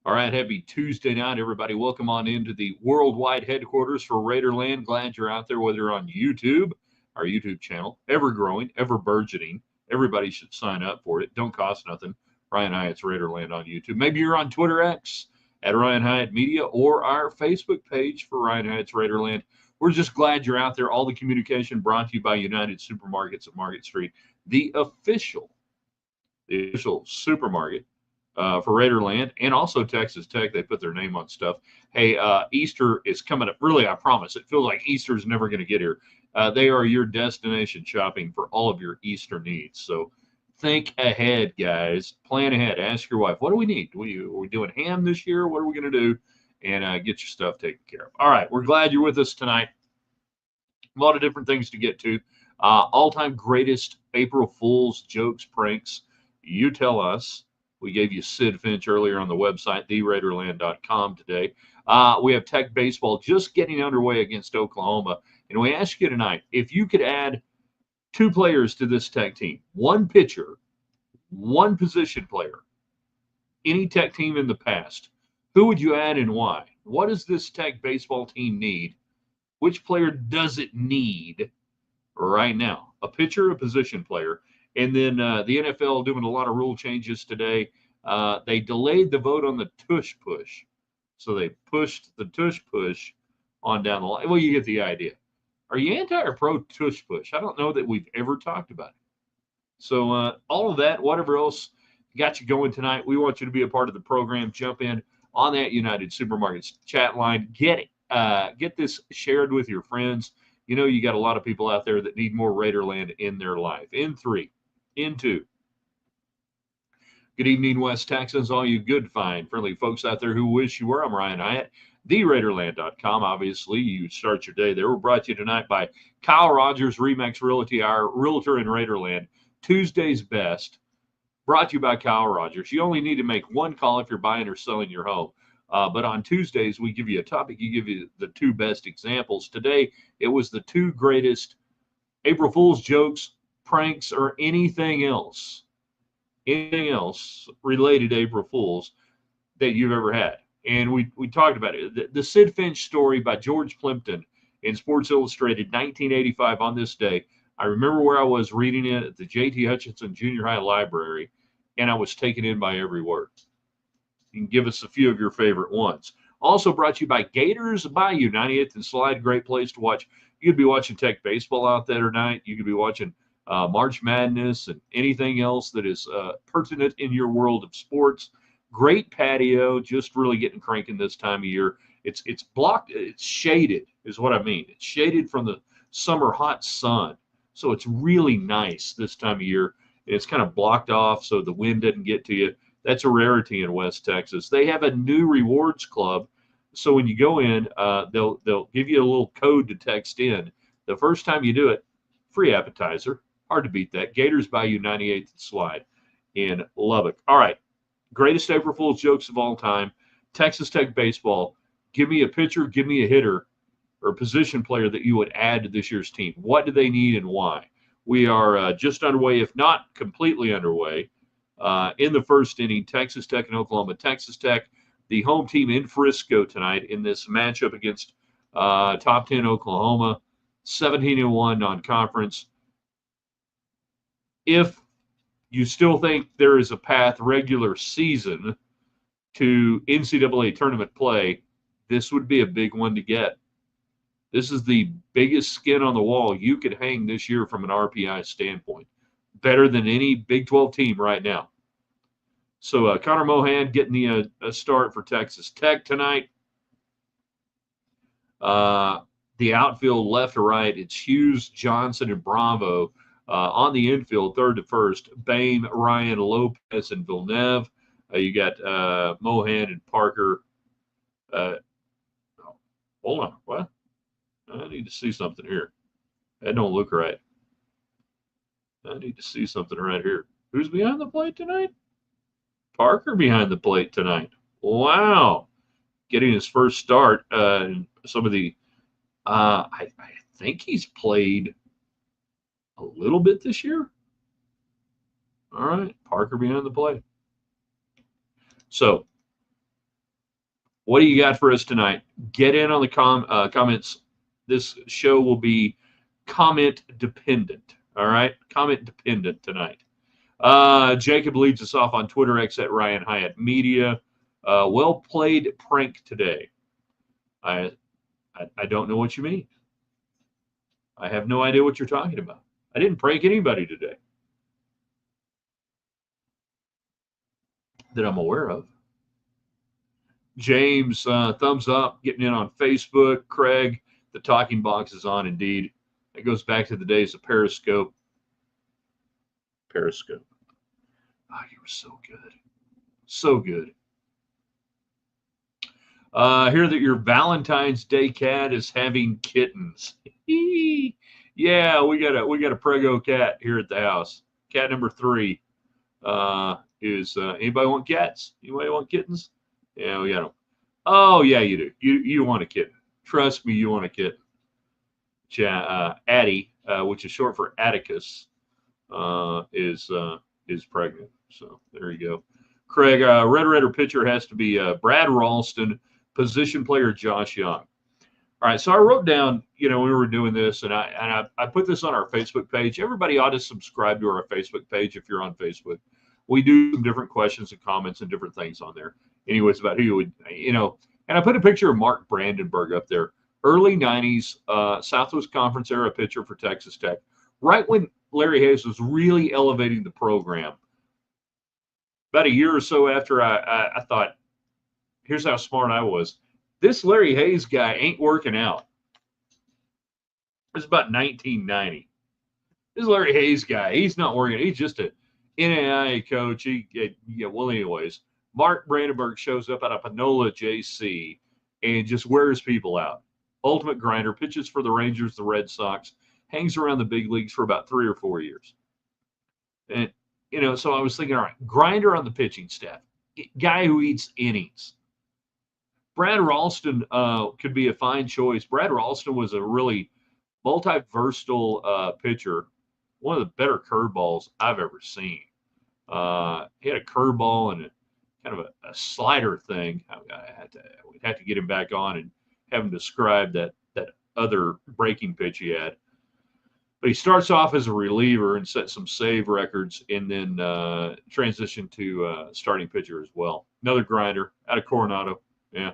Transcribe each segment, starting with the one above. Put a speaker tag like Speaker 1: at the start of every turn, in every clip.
Speaker 1: All right, happy Tuesday night, everybody. Welcome on into the worldwide headquarters for Raiderland. Glad you're out there, whether you're on YouTube, our YouTube channel, ever growing, ever burgeoning. Everybody should sign up for it. Don't cost nothing. Ryan Hyatt's Raiderland on YouTube. Maybe you're on Twitter X at Ryan Hyatt Media or our Facebook page for Ryan Hyatt's Raiderland. We're just glad you're out there. All the communication brought to you by United Supermarkets at Market Street, the official supermarket for Raiderland and also Texas Tech. They put their name on stuff. Hey, Easter is coming up. Really, I promise. It feels like Easter is never going to get here. They are your destination shopping for all of your Easter needs. So think ahead, guys. Plan ahead. Ask your wife, what do we need? Are we doing ham this year? What are we going to do? And get your stuff taken care of. All right. We're glad you're with us tonight. A lot of different things to get to. All-time greatest April Fool's jokes, pranks. You tell us. We gave you Sid Finch earlier on the website, theraiderland.com today. We have Tech baseball just getting underway against Oklahoma. And we ask you tonight, if you could add two players to this Tech team, one pitcher, one position player, any Tech team in the past, who would you add and why? What does this Tech baseball team need? Which player does it need right now? A pitcher, a position player? And then the NFL doing a lot of rule changes today. They delayed the vote on the Tush Push. So they pushed the Tush Push on down the line. Well, you get the idea. Are you anti or pro Tush Push? I don't know that we've ever talked about it. So all of that, whatever else got you going tonight, we want you to be a part of the program. Jump in on that United Supermarkets chat line. Get this shared with your friends. You know you got a lot of people out there that need more Raiderland in their life. In three, in two. Good evening, West Texans, all you good, fine, friendly folks out there who wish you were. I'm Ryan Hyatt, theraiderland.com. Obviously, you start your day there. We're brought to you tonight by Kyle Rogers, Remax Realty, our realtor in Raiderland. Tuesday's best. Brought to you by Kyle Rogers. You only need to make one call if you're buying or selling your home. But on Tuesdays, we give you a topic. You give you the two best examples. Today, it was the two greatest April Fool's jokes, pranks, or anything else related to April Fool's that you've ever had. And we talked about it. The Sid Finch story by George Plimpton in Sports Illustrated, 1985 on this day. I remember where I was reading it at the J.T. Hutchinson Junior High Library, and I was taken in by every word. You can give us a few of your favorite ones. Also brought to you by Gators Bayou, 98th and Slide. Great place to watch. You could be watching Tech baseball out there tonight. You could be watching March Madness and anything else that is pertinent in your world of sports. Great patio, just really getting cranking this time of year. It's blocked, it's shaded, is what I mean. It's shaded from the summer hot sun, so it's really nice this time of year. It's kind of blocked off so the wind doesn't get to you. That's a rarity in West Texas. They have a new rewards club, so when you go in, they'll give you a little code to text in. The first time you do it, free appetizer. Hard to beat that. Gators Bayou, 98th and Slide in Lubbock. All right. Greatest April Fool's jokes of all time. Texas Tech baseball. Give me a pitcher, give me a hitter, or a position player that you would add to this year's team. What do they need and why? We are just underway, if not completely underway, in the first inning. Texas Tech and Oklahoma. Texas Tech, the home team in Frisco tonight in this matchup against top 10 Oklahoma. 17-1 non-conference. If you still think there is a path regular season to NCAA tournament play, this would be a big one to get. This is the biggest skin on the wall you could hang this year from an RPI standpoint. Better than any Big 12 team right now. So Connor Mohan getting the a start for Texas Tech tonight. The outfield left to right, it's Hughes, Johnson, and Bravo. On the infield, third to first, Bain, Ryan, Lopez, and Villeneuve. You got Mohan and Parker. Hold on. What? I need to see something here. That don't look right. I need to see something right here. Who's behind the plate tonight? Parker behind the plate tonight. Wow. Getting his first start. Some of the, I think he's played a little bit this year. All right. Parker behind the plate. So What do you got for us tonight? Get in on the comments. This show will be comment dependent. All right, comment dependent tonight. Jacob leads us off on Twitter X at Ryan Hyatt Media. Well played prank today. I don't know what you mean. I have no idea what you're talking about. I didn't prank anybody today that I'm aware of. James, thumbs up, getting in on Facebook. Craig, the talking box is on indeed. It goes back to the days of Periscope. Periscope. Oh, you were so good. So good. Hear that your Valentine's Day cat is having kittens. Yeah, we got a prego cat here at the house. Cat number 3 is anybody want cats? Anybody want kittens? Yeah, we got them. Oh yeah, you do. You want a kitten? Trust me, you want a kitten. Addie, which is short for Atticus, is pregnant. So there you go. Craig, Red Raider pitcher has to be Brad Ralston, position player Josh Young. All right, so I wrote down, when we were doing this, and I put this on our Facebook page. Everybody ought to subscribe to our Facebook page if you're on Facebook. We do some different questions and comments and different things on there. Anyways, about who you would, and I put a picture of Mark Brandenburg up there. Early 90s, Southwest Conference era pitcher for Texas Tech. Right when Larry Hayes was really elevating the program. About a year or so after I thought, here's how smart I was. This Larry Hayes guy ain't working out. It was about 1990. This Larry Hayes guy, he's not working. He's just a NAIA coach. Anyways, Mark Brandenburg shows up out of Panola, JC, and just wears people out. Ultimate grinder, pitches for the Rangers, the Red Sox, hangs around the big leagues for about 3 or 4 years. And, so I was thinking, all right, grinder on the pitching staff, guy who eats innings. Brad Ralston could be a fine choice. Brad Ralston was a really multi-versatile pitcher, one of the better curveballs I've ever seen. He had a curveball and kind of a slider thing. We'd have to get him back on and have him describe that other breaking pitch he had. But he starts off as a reliever and set some save records, and then transitioned to starting pitcher as well. Another grinder out of Coronado. Yeah.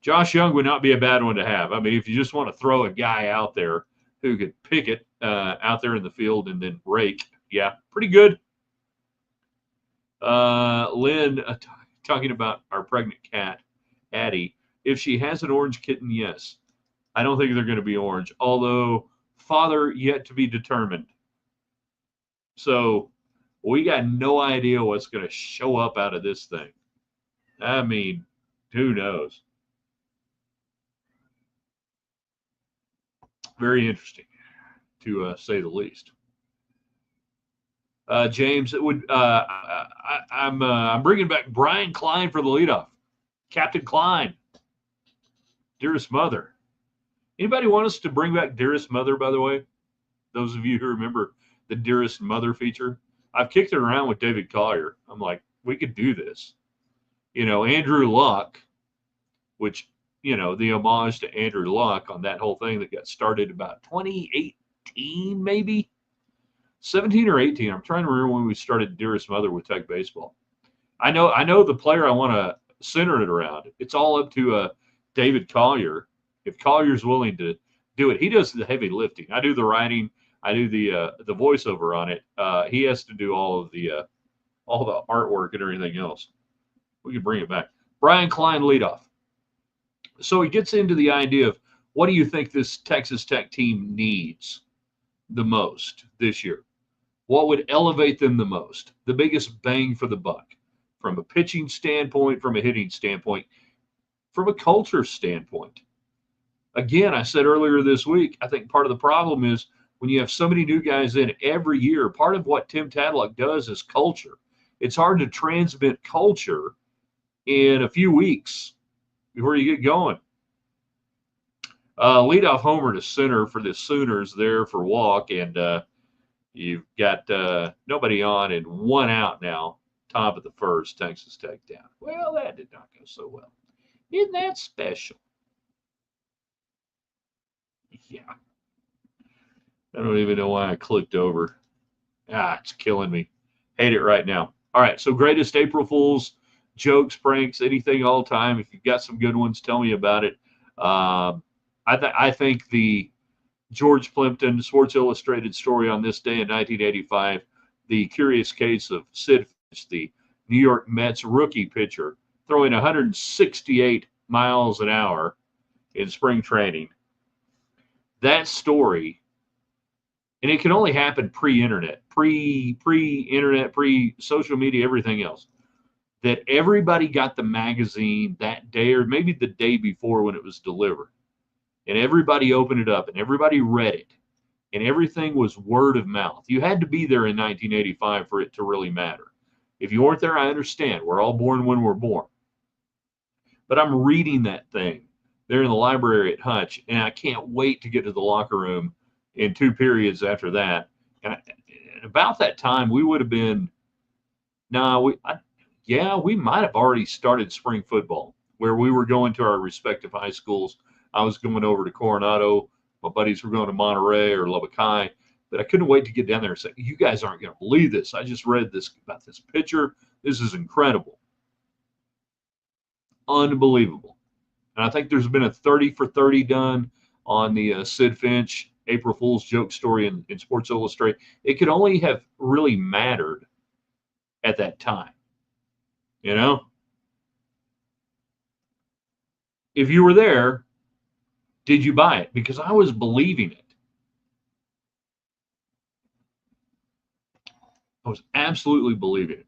Speaker 1: Josh Young would not be a bad one to have. I mean, if you just want to throw a guy out there who could pick it out there in the field and then rake, yeah, pretty good. Lynn, talking about our pregnant cat, Addie. If she has an orange kitten, yes. I don't think they're going to be orange, although father yet to be determined. So we got no idea what's going to show up out of this thing. I mean, who knows? Very interesting, to say the least. James, it would. I'm bringing back Brian Klein for the leadoff. Captain Klein, Dearest Mother. Anybody want us to bring back Dearest Mother? By the way, those of you who remember the Dearest Mother feature, I've kicked it around with David Collier. I'm like, we could do this. Andrew Luck, which the homage to Andrew Luck on that whole thing that got started about 2018, maybe 17 or 18. I'm trying to remember when we started Dearest Mother with Tech Baseball. I know the player I want to center it around. It's all up to David Collier. If Collier's willing to do it, he does the heavy lifting. I do the writing. I do the voiceover on it. He has to do all the artwork and everything else. We can bring it back. Brian Klein leadoff. So he gets into the idea of what do you think this Texas Tech team needs the most this year? What would elevate them the most? The biggest bang for the buck from a pitching standpoint, from a hitting standpoint, from a culture standpoint. Again, I said earlier this week, I think part of the problem is when you have so many new guys in every year, part of what Tim Tadlock does is culture. It's hard to transmit culture in a few weeks before you get going. Leadoff homer to center for the Sooners there for walk, and you've got nobody on and 1 out now. Top of the first, Texas Tech down. Well, that did not go so well. Isn't that special? Yeah. I don't even know why I clicked over. It's killing me. Hate it right now. All right. So, greatest April Fool's jokes, pranks, anything all time. If you've got some good ones, tell me about it. Um, I think the George Plimpton Sports Illustrated story on this day in 1985, the curious case of Sid Finch, the New York Mets rookie pitcher, throwing 168 miles an hour in spring training. That story, and it can only happen pre-internet, pre-internet, pre-social media, everything else. That everybody got the magazine that day, or maybe the day before when it was delivered, and everybody opened it up and everybody read it, and everything was word of mouth. You had to be there in 1985 for it to really matter. If you weren't there, I understand. We're all born when we're born. But I'm reading that thing there in the library at Hutch, and I can't wait to get to the locker room in 2 periods after that. And about that time, we would have been, no, yeah, we might have already started spring football where we were going to our respective high schools. I was going over to Coronado. My buddies were going to Monterey or Lubbock High. But I couldn't wait to get down there and say, you guys aren't going to believe this. I just read this about this pitcher. This is incredible. Unbelievable. And I think there's been a 30 for 30 done on the Sid Finch April Fool's joke story in Sports Illustrated. It could only have really mattered at that time. You know, if you were there, did you buy it? Because I was believing it. I was absolutely believing it.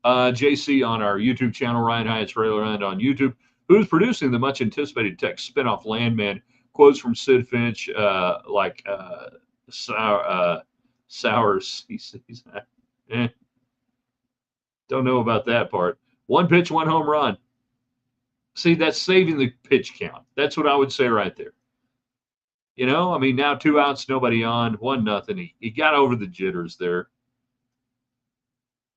Speaker 1: JC on our YouTube channel, Ryan Hyatt's Raiderland on YouTube, who's producing the much anticipated tech spinoff Landman. Quotes from Sid Finch, Sours. He's don't know about that part. One pitch, one home run. See, that's saving the pitch count. That's what I would say right there. You know, I mean, now 2 outs, nobody on, 1-0. He got over the jitters there.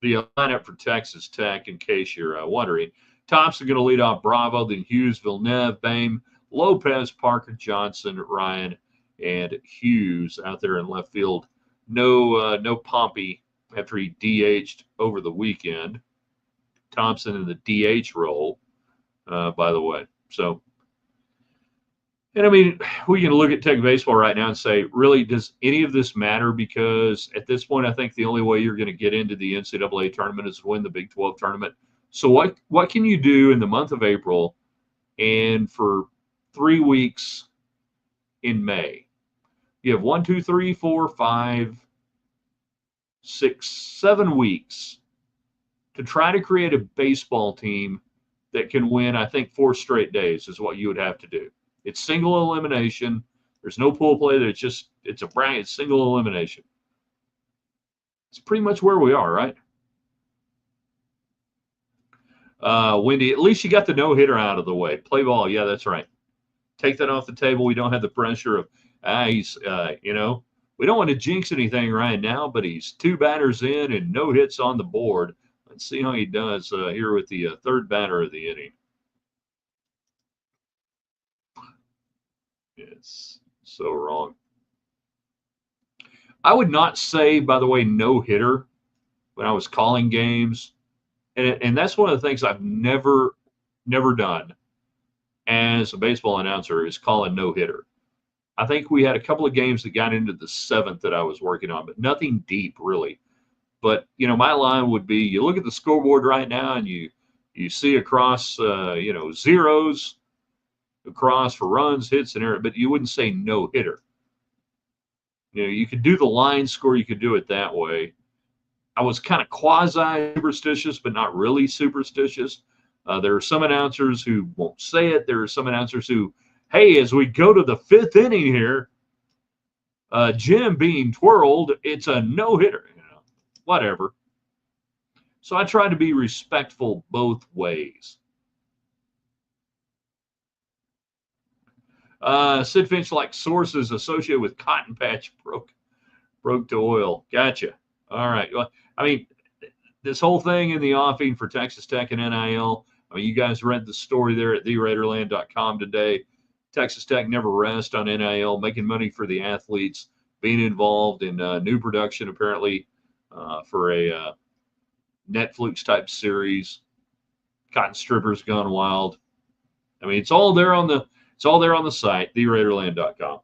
Speaker 1: The lineup for Texas Tech, in case you're wondering. Thompson going to lead off Bravo, then Hughes, Villeneuve, Bame, Lopez, Parker, Johnson, Ryan, and Hughes out there in left field. No Pompey after he DH'd over the weekend. Thompson in the DH role, by the way. So, and I mean, we can look at Tech baseball right now and say, really, does any of this matter? Because at this point, I think the only way you're going to get into the NCAA tournament is to win the Big 12 tournament. So what can you do in the month of April and for 3 weeks in May? You have 1, 2, 3, 4, 5, 6, 7 weeks to try to create a baseball team that can win, I think, 4 straight days is what you would have to do. It's single elimination. There's no pool play. It's a bracket. It's single elimination. It's pretty much where we are, right? Wendy, at least you got the no-hitter out of the way. Play ball. Yeah, that's right. Take that off the table. We don't have the pressure of, he's, we don't want to jinx anything right now, but he's 2 batters in and no hits on the board. Let's see how he does here with the third batter of the inning. It's so wrong. I would not say, by the way, no hitter when I was calling games. And that's one of the things I've never done as a baseball announcer is call a no hitter. I think we had a couple of games that got into the 7th that I was working on, but nothing deep really. But my line would be: you look at the scoreboard right now, and you see across, zeros across for runs, hits, and error, but you wouldn't say no hitter. You could do the line score, you could do it that way. I was kind of quasi superstitious, but not really superstitious. There are some announcers who won't say it. There are some announcers who, hey, as we go to the 5th inning here, Jim being twirled, it's a no hitter. Whatever. So I try to be respectful both ways. Sid Finch likes sources associated with cotton patch broke to oil. Gotcha. All right. Well, I mean, this whole thing in the offing for Texas Tech and NIL, I mean, you guys read the story there at theraiderland.com today. Texas Tech never rests on NIL, making money for the athletes, being involved in new production apparently for a Netflix type series. Cotton strippers gone wild. I mean, it's all there on the site, theraiderland.com.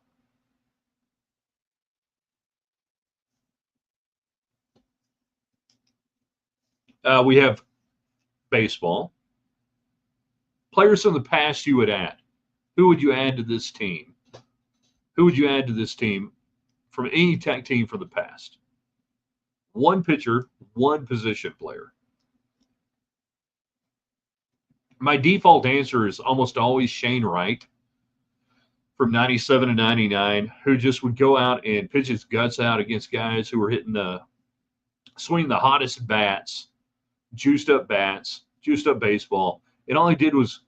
Speaker 1: We have baseball. Players from the past you would add. Who would you add to this team? Who would you add to this team from any Tech team from the past? One pitcher, one position player. My default answer is almost always Shane Wright from 97 to 99, who just would go out and pitch his guts out against guys who were swinging the hottest bats, juiced up baseball. And all he did was,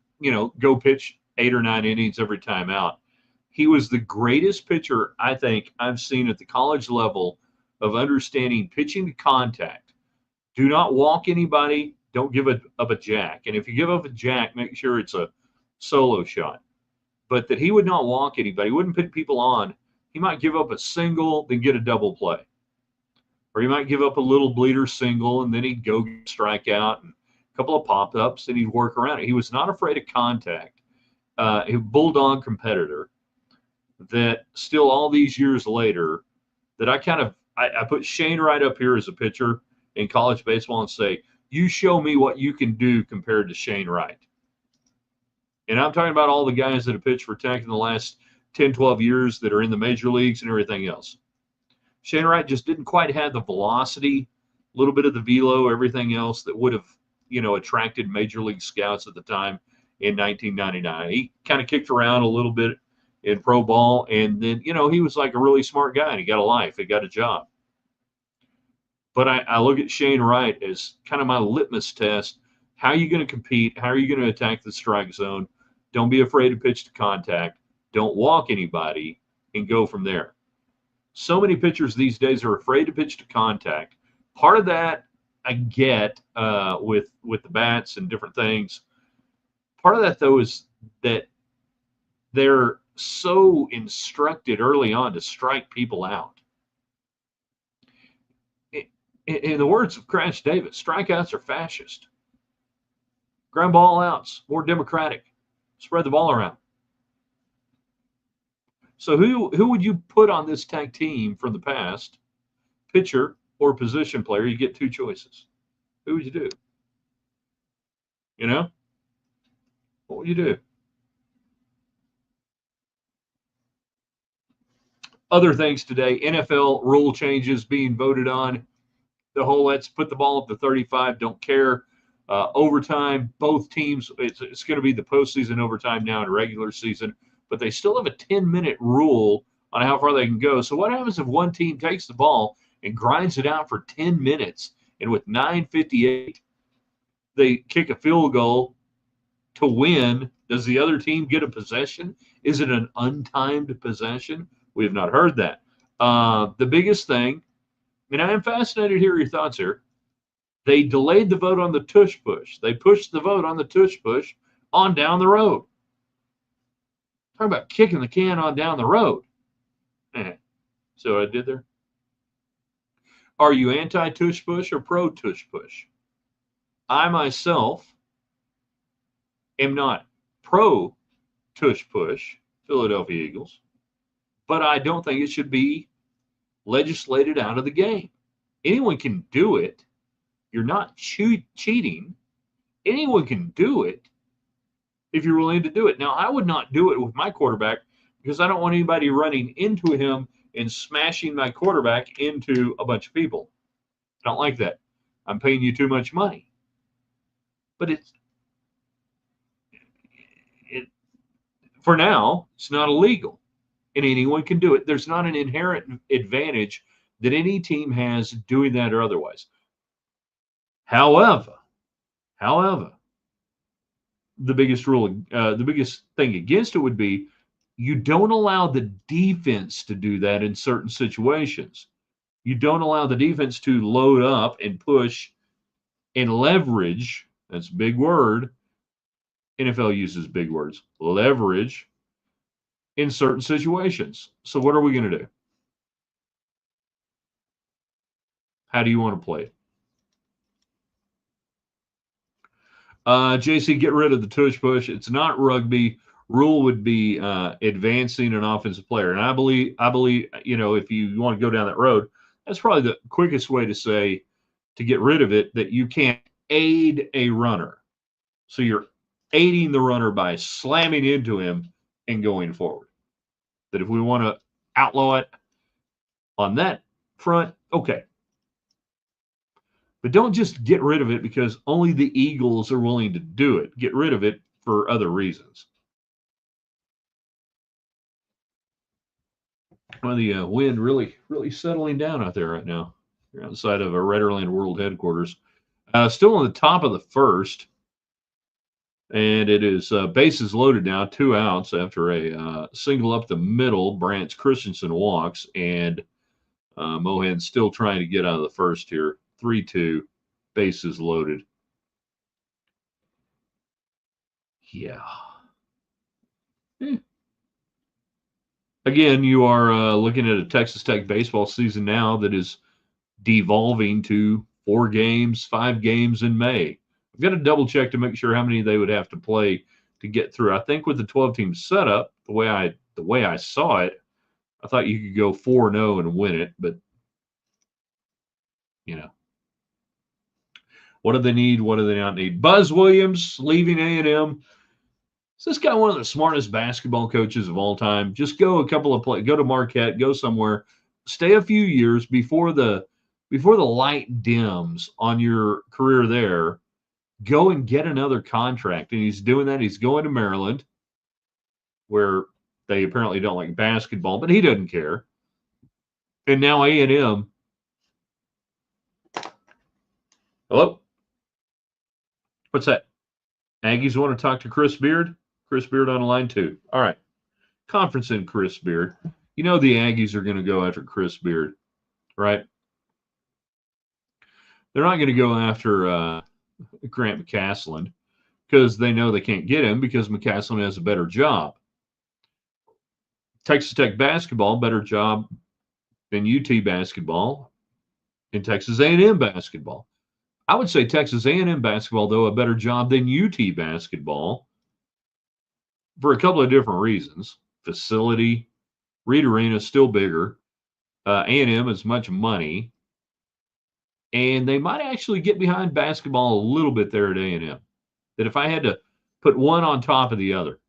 Speaker 1: go pitch 8 or 9 innings every time out. He was the greatest pitcher I think I've seen at the college level of understanding pitching to contact. Do not walk anybody. Don't give up a jack. And if you give up a jack, make sure it's a solo shot. But that he would not walk anybody, wouldn't put people on. He might give up a single, then get a double play. Or he might give up a little bleeder single, and then he'd go strike out and a couple of pop-ups, and he'd work around it. He was not afraid of contact. A bulldog competitor that still all these years later, that I put Shane Wright up here as a pitcher in college baseball and say, you show me what you can do compared to Shane Wright. And I'm talking about all the guys that have pitched for Tech in the last 10, 12 years that are in the major leagues and everything else. Shane Wright just didn't quite have the velocity, a little bit of the velo, everything else that would have, attracted major league scouts at the time in 1999. He kind of kicked around a little bit in pro ball, and then, he was like a really smart guy, and he got a life, he got a job. But I look at Shane Wright as kind of my litmus test. How are you going to compete? How are you going to attack the strike zone? Don't be afraid to pitch to contact. Don't walk anybody, and go from there. So many pitchers these days are afraid to pitch to contact. Part of that I get with the bats and different things. Part of that, though, is that they're so instructed early on to strike people out. In the words of Crash Davis, strikeouts are fascist. Ground ball outs, more democratic. Spread the ball around. So who would you put on this Tech team from the past? Pitcher or position player? You get two choices. Who would you do? What would you do? Other things today, NFL rule changes being voted on. The whole let's put the ball up to 35, don't care. Overtime, both teams, it's going to be the postseason overtime now in regular season, but they still have a 10-minute rule on how far they can go. So what happens if one team takes the ball and grinds it out for 10 minutes, and with 9:58, they kick a field goal to win? Does the other team get a possession? Is it an untimed possession? We have not heard that. The biggest thing, and I am fascinated to hear your thoughts here, they delayed the vote on the Tush Push. They pushed the vote on the Tush Push on down the road. Talk about kicking the can on down the road. So I did there. Are you anti-Tush Push or pro-Tush Push? I myself am not pro-Tush Push, Philadelphia Eagles, but I don't think it should be legislated out of the game. Anyone can do it. You're not cheating. Anyone can do it if you're willing to do it. Now, I would not do it with my quarterback because I don't want anybody running into him and smashing my quarterback into a bunch of people. I don't like that. I'm paying you too much money. But for now, it's not illegal, and anyone can do it. There's not an inherent advantage that any team has doing that or otherwise. However, the biggest thing against it would be you don't allow the defense to do that in certain situations. You don't allow the defense to load up and push and leverage, that's a big word, NFL uses big words. Leverage in certain situations. So what are we going to do? How do you want to play it? JC, get rid of the tush push. It's not rugby. Rule would be advancing an offensive player, and I believe, if you want to go down that road, that's probably the quickest way to say to get rid of it. That you can't aid a runner, so you're aiding the runner by slamming into him and going forward. That if we want to outlaw it on that front, okay. But don't just get rid of it because only the Eagles are willing to do it. Get rid of it for other reasons. Well, the wind really, really settling down out there right now. You're outside of a Raiderland World headquarters. Still on the top of the first. And it is bases loaded now, 2 outs after a single up the middle. Brant Christensen walks, and Mohan's still trying to get out of the first here. 3-2, bases loaded. Yeah. Again, you are looking at a Texas Tech baseball season now that is devolving to 4 games, 5 games in May. I've got to double check to make sure how many they would have to play to get through. I think with the 12-team setup, the way I saw it, I thought you could go 4-0 and win it, but what do they need? What do they not need? Buzz Williams leaving A&M. Is this guy one of the smartest basketball coaches of all time? Just go go to Marquette, go somewhere, stay a few years before the light dims on your career there. Go and get another contract. And he's doing that. He's going to Maryland, where they apparently don't like basketball, but he doesn't care. And now A&M. Hello? What's that? Aggies want to talk to Chris Beard? Chris Beard on line 2. All right. Conference in Chris Beard. You know the Aggies are going to go after Chris Beard, right? They're not going to go after Grant McCasland because they know they can't get him because McCasland has a better job. Texas Tech basketball, better job than UT basketball, and Texas A&M basketball. I would say Texas A&M basketball, though, a better job than UT basketball for a couple of different reasons. Facility, Reed Arena is still bigger. A&M is much money. And they might actually get behind basketball a little bit there at A&M. That if I had to put one on top of the other.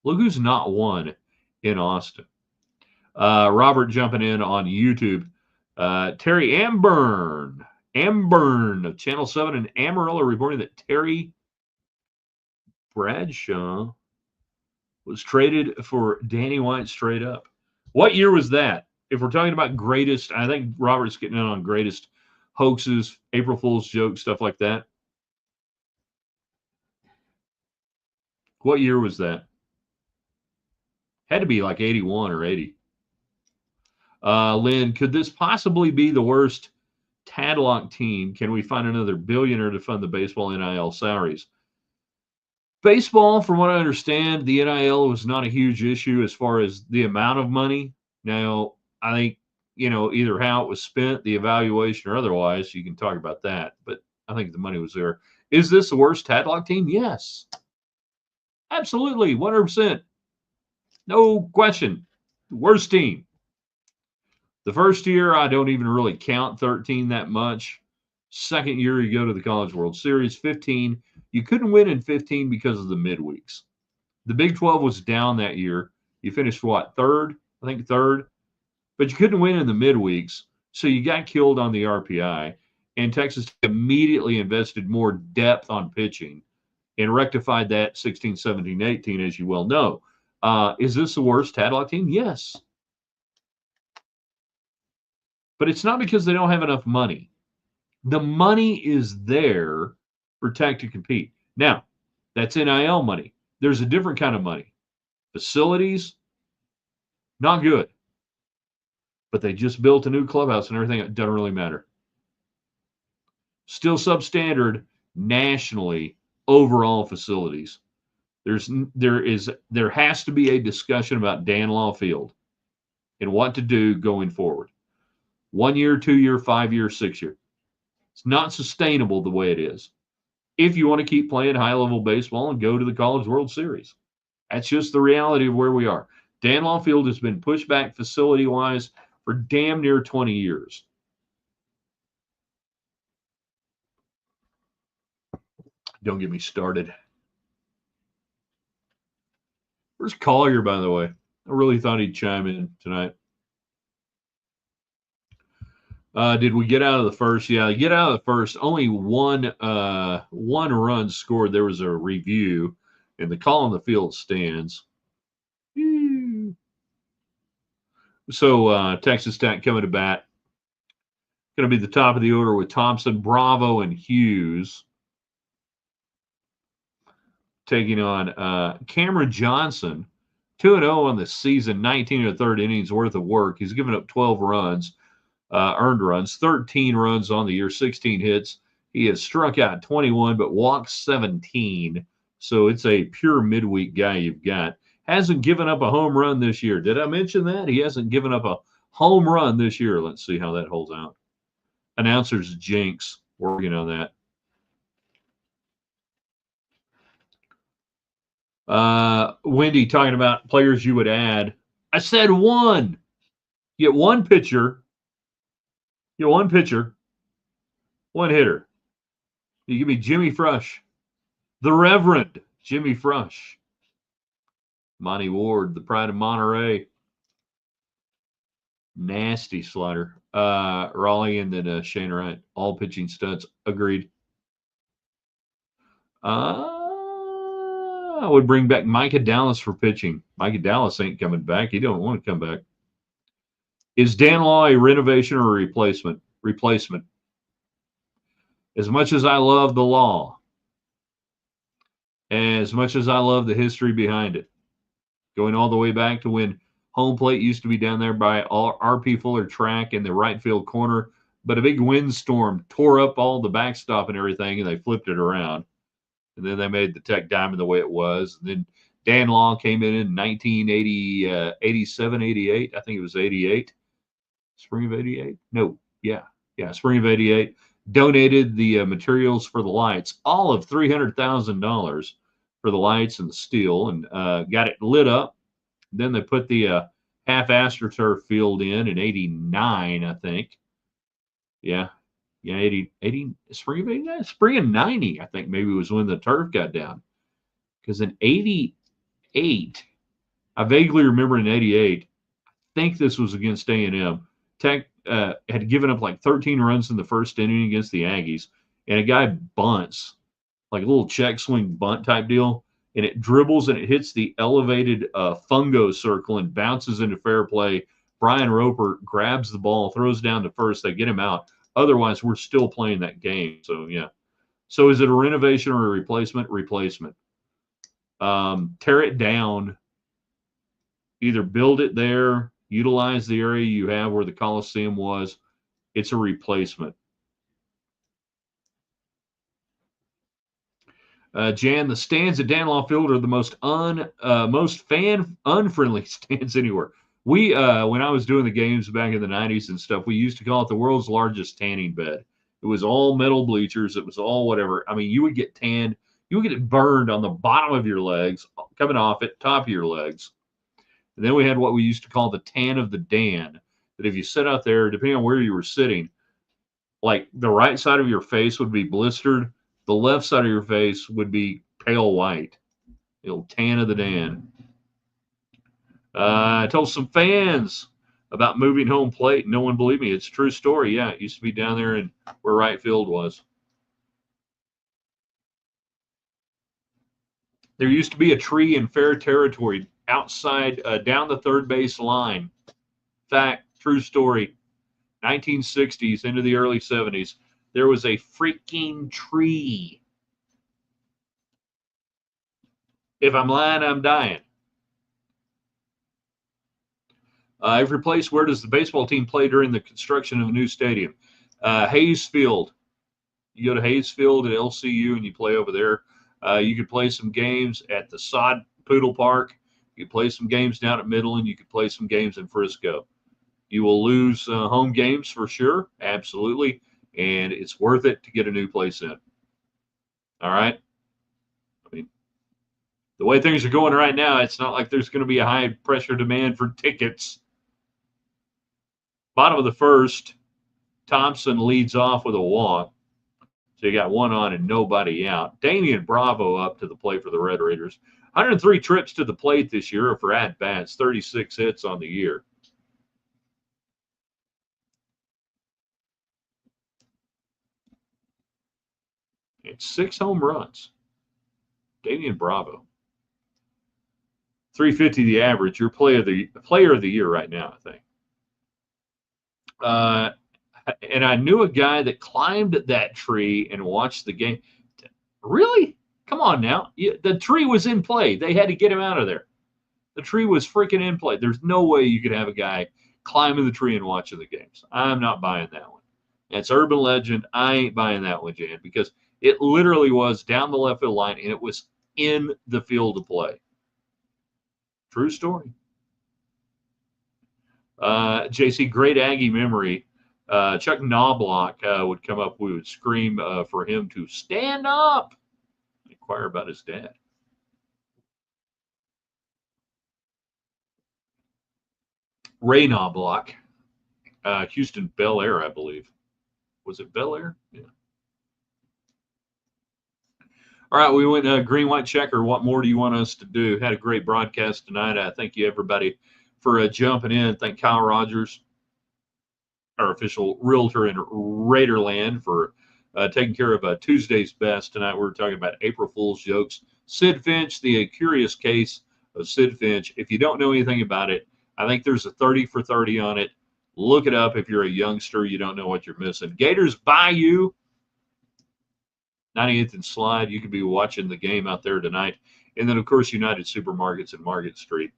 Speaker 1: Look who's not won in Austin. Robert jumping in on YouTube. Terry Amburn of Channel 7 in Amarillo reporting that Terry Bradshaw was traded for Danny White straight up. What year was that? If we're talking about greatest, I think Robert's getting in on greatest hoaxes, April Fool's jokes, stuff like that. What year was that? Had to be like 81 or 80. Lynn, could this possibly be the worst Tadlock team? Can we find another billionaire to fund the baseball NIL salaries? Baseball, from what I understand, the NIL was not a huge issue as far as the amount of money. Now, I think, either how it was spent, the evaluation, or otherwise, you can talk about that. But I think the money was there. Is this the worst Tadlock team? Yes. Absolutely. 100%. No question. Worst team. The first year, I don't even really count 13 that much. Second year, you go to the College World Series. 15, you couldn't win in 15 because of the midweeks. The Big 12 was down that year. You finished, what, third? I think third. But you couldn't win in the midweeks, so you got killed on the RPI. And Texas immediately invested more depth on pitching and rectified that 16, 17, 18, as you well know. Is this the worst Tadlock team? Yes. But it's not because they don't have enough money. The money is there for Tech to compete. Now, that's NIL money. There's a different kind of money. Facilities, not good. But they just built a new clubhouse and everything. It doesn't really matter. Still substandard nationally overall facilities. There has to be a discussion about Danlaw Field and what to do going forward. 1 year, 2 year, 5 year, 6 year. It's not sustainable the way it is. If you want to keep playing high level baseball and go to the College World Series, that's just the reality of where we are. Danlaw Field has been pushed back facility wise for damn near 20 years. Don't get me started. Where's Collier, by the way? I really thought he'd chime in tonight. Did we get out of the first? Yeah, get out of the first. Only one run scored. There was a review, and the call on the field stands. So Texas Tech coming to bat. Going to be the top of the order with Thompson, Bravo, and Hughes. Taking on Cameron Johnson, 2-0 on the season, 19 1/3 innings worth of work. He's given up 12 runs, earned runs, 13 runs on the year, 16 hits. He has struck out 21, but walked 17. So it's a pure midweek guy you've got. Hasn't given up a home run this year. Did I mention that? He hasn't given up a home run this year. Let's see how that holds out. Announcers jinx. Working on that. Wendy talking about players you would add. I said one. You get one pitcher. You get one pitcher. One hitter. You give me Jimmy Frush. The Reverend Jimmy Frush. Monty Ward, the pride of Monterey. Nasty slider. Raleigh and then Shane Wright. All pitching studs. Agreed. I would bring back Micah Dallas for pitching. Micah Dallas ain't coming back. He don't want to come back. Is Danlaw a renovation or a replacement? Replacement. As much as I love the law, as much as I love the history behind it, going all the way back to when home plate used to be down there by R.P. Fuller track in the right field corner, but a big windstorm tore up all the backstop and everything, and they flipped it around. And then they made the Tech Diamond the way it was. And then Danlaw came in 1980, 87, 88. I think it was 88. Spring of 88? No. Yeah, spring of 88. Donated the materials for the lights, all of $300,000 for the lights and the steel, and got it lit up. Then they put the half AstroTurf field in 89, I think. Yeah, 80, spring of 89, spring of 90, I think maybe was when the turf got down. Because in 88, I vaguely remember in 88, I think this was against A&M. Tech had given up like 13 runs in the first inning against the Aggies, and a guy bunts, like a little check swing bunt type deal, and it dribbles and it hits the elevated fungo circle and bounces into fair play. Brian Roper grabs the ball, throws down to first. They get him out. Otherwise, we're still playing that game. So, yeah. So is it a renovation or a replacement? Replacement. Tear it down. Either build it there, utilize the area you have where the Coliseum was. It's a replacement. Jan, the stands at Danlaw Field are the most fan unfriendly stands anywhere. We when I was doing the games back in the 90s and stuff, we used to call it the world's largest tanning bed. It was all metal bleachers. It was all whatever. I mean, you would get tanned. You would get it burned on the bottom of your legs, coming off it, top of your legs. And then we had what we used to call the tan of the Dan. That if you sit out there, depending on where you were sitting, like the right side of your face would be blistered. The left side of your face would be pale white. It'll tan of the Dan. I told some fans about moving home plate. No one believed me. It's a true story. Yeah, it used to be down there in where right field was. There used to be a tree in fair territory outside, down the third base line. Fact, true story. 1960s into the early 70s. There was a freaking tree. If I'm lying, I'm dying. Every place, where does the baseball team play during the construction of a new stadium? Hayes Field. You go to Hayes Field at LCU and you play over there. You could play some games at the Sod Poodle Park. You could play some games down at Midland. You could play some games in Frisco. You will lose home games for sure, absolutely, and it's worth it to get a new place in. All right. I mean, the way things are going right now, it's not like there's going to be a high pressure demand for tickets. Bottom of the first, Thompson leads off with a walk. So you got one on and nobody out. Damian Bravo up to the plate for the Red Raiders. 103 trips to the plate this year for at-bats, 36 hits on the year. It's 6 home runs. Damian Bravo. 350 the average. Your player of the year right now, I think. And I knew a guy that climbed that tree and watched the game. Really? Come on now. The tree was in play. They had to get him out of there. The tree was freaking in play. There's no way you could have a guy climbing the tree and watching the games. I'm not buying that one. It's urban legend. I ain't buying that one, Jan, because it literally was down the left field line and it was in the field of play. True story. JC, great Aggie memory. Chuck Knobloch would come up. We would scream for him to stand up, inquire about his dad. Ray Knobloch, Houston Bel Air, I believe. Was it Bel Air? Yeah. All right, we went green, white, checker. What more do you want us to do? Had a great broadcast tonight. I thank you, everybody, for jumping in. Thank Kyle Rogers, our official realtor in Raiderland, for taking care of Tuesday's best. Tonight we're talking about April Fool's jokes. Sid Finch, the curious case of Sid Finch. If you don't know anything about it, I think there's a 30 for 30 on it. Look it up if you're a youngster. You don't know what you're missing. Gators Bayou, 98th and Slide. You could be watching the game out there tonight. And then, of course, United Supermarkets and Market Street.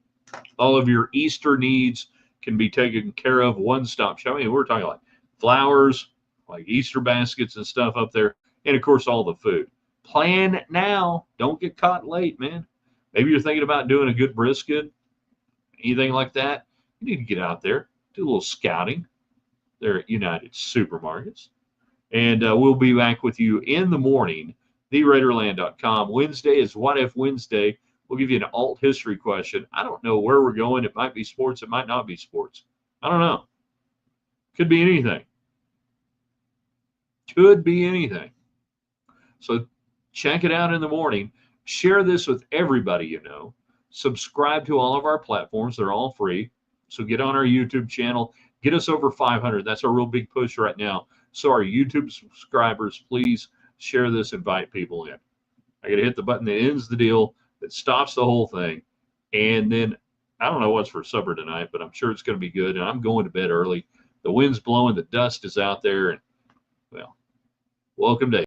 Speaker 1: All of your Easter needs can be taken care of. One-stop shop. I mean, we're talking like flowers, like Easter baskets and stuff up there. And, of course, all the food. Plan now. Don't get caught late, man. Maybe you're thinking about doing a good brisket, anything like that. You need to get out there, do a little scouting. They're at United Supermarkets. And we'll be back with you in the morning, theraiderland.com. Wednesday is What If Wednesday. We'll give you an alt history question. I don't know where we're going. It might be sports. It might not be sports. I don't know. Could be anything. Could be anything. So check it out in the morning. Share this with everybody you know. Subscribe to all of our platforms. They're all free. So get on our YouTube channel. Get us over 500. That's our real big push right now. So our YouTube subscribers, please share this, invite people in. I got to hit the button that ends the deal, that stops the whole thing. And then I don't know what's for supper tonight, but I'm sure it's going to be good. And I'm going to bed early. The wind's blowing. The dust is out there. And, well, welcome to